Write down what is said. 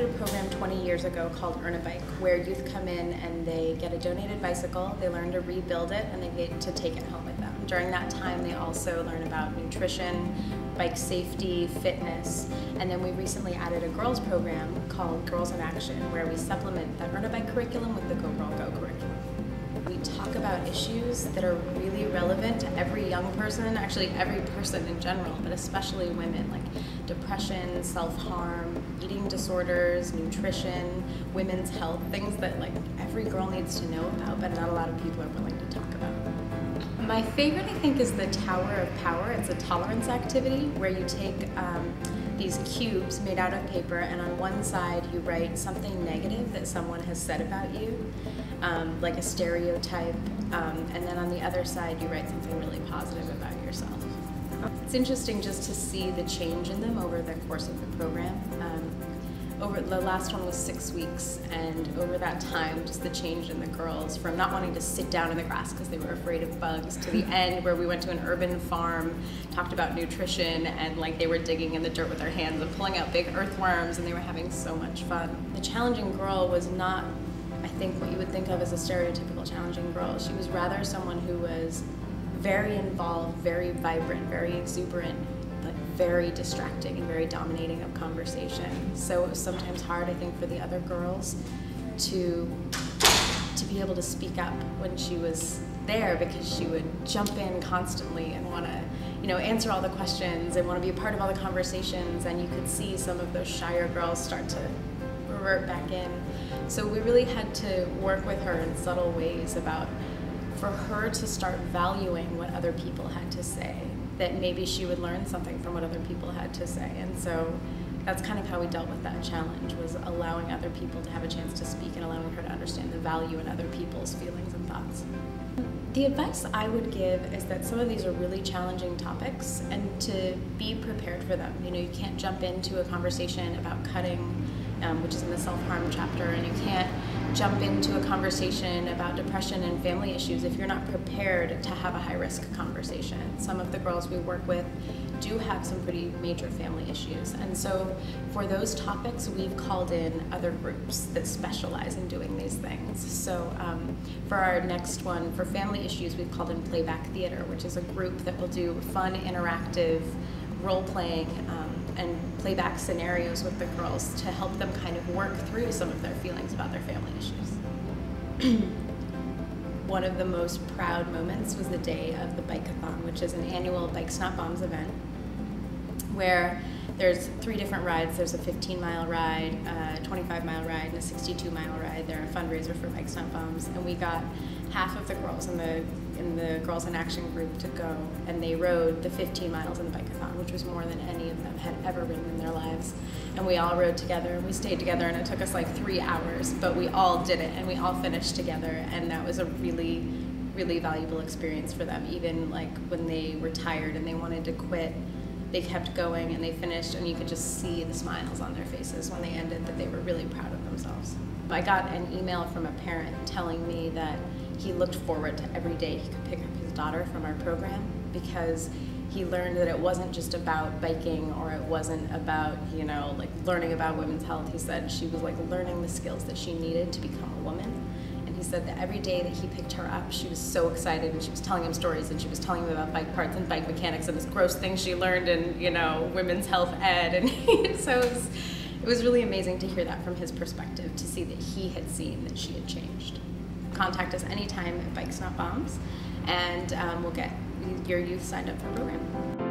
started a program 20 years ago called Earn a Bike, where youth come in and they get a donated bicycle, they learn to rebuild it, and they get to take it home with them. During that time, they also learn about nutrition, bike safety, fitness, and then we recently added a girls program called Girls in Action, where we supplement the Earn a Bike curriculum with the Go Girl Go curriculum. We talk about issues that are really relevant to every young person, actually every person in general, but especially women, like depression, self-harm, eating disorders, nutrition, women's health, things that like every girl needs to know about, but not a lot of people are willing to talk about. My favorite, I think, is the Tower of Power. It's a tolerance activity where you take these cubes made out of paper, and on one side you write something negative that someone has said about you, like a stereotype, and then on the other side you write something really positive about yourself. It's interesting just to see the change in them over the course of the program. The last one was 6 weeks, and over that time, just the change in the girls from not wanting to sit down in the grass because they were afraid of bugs, to the end where we went to an urban farm, talked about nutrition, and like they were digging in the dirt with their hands and pulling out big earthworms, and they were having so much fun. The challenging girl was not, I think, what you would think of as a stereotypical challenging girl. She was rather someone who was very involved, very vibrant, very exuberant, but very distracting and very dominating of conversation. So it was sometimes hard, I think, for the other girls to be able to speak up when she was there, because she would jump in constantly and want to, you know, answer all the questions and want to be a part of all the conversations, and you could see some of those shyer girls start to revert back in. So we really had to work with her in subtle ways about, for her to start valuing what other people had to say, that maybe she would learn something from what other people had to say. And so that's kind of how we dealt with that challenge, was allowing other people to have a chance to speak and allowing her to understand the value in other people's feelings and thoughts. The advice I would give is that some of these are really challenging topics, and to be prepared for them. You know, you can't jump into a conversation about cutting, which is in the self-harm chapter, and you can't jump into a conversation about depression and family issues if you're not prepared to have a high-risk conversation. Some of the girls we work with do have some pretty major family issues, and so for those topics we've called in other groups that specialize in doing these things. So for our next one, for family issues, we've called in Playback Theater, which is a group that will do fun, interactive role-playing and playback scenarios with the girls to help them kind of work through some of their feelings about their family issues. One of the most proud moments was the day of the Bike-a-thon, which is an annual Bikes Not Bombs event, where there's 3 different rides. There's a 15-mile ride, a 25-mile ride, and a 62-mile ride. They're a fundraiser for Bikes Not Bombs, and we got half of the girls in the Girls in Action group to go, and they rode the 15 miles in the Bike-a-thon, which was more than any of them had ever ridden in their lives. And we all rode together, and we stayed together, and it took us like 3 hours, but we all did it, and we all finished together, and that was a really, really valuable experience for them. Even like when they were tired and they wanted to quit, they kept going and they finished, and you could just see the smiles on their faces when they ended, that they were really proud of themselves. I got an email from a parent telling me that he looked forward to every day he could pick up his daughter from our program, because he learned that it wasn't just about biking, or it wasn't about, you know, like learning about women's health. He said she was like learning the skills that she needed to become a woman. And he said that every day that he picked her up, she was so excited, and she was telling him stories, and she was telling him about bike parts and bike mechanics and this gross thing she learned in, you know, women's health ed. And so it was really amazing to hear that from his perspective, to see that he had seen that she had changed. Contact us anytime at Bikes Not Bombs, and we'll get your youth signed up for a program.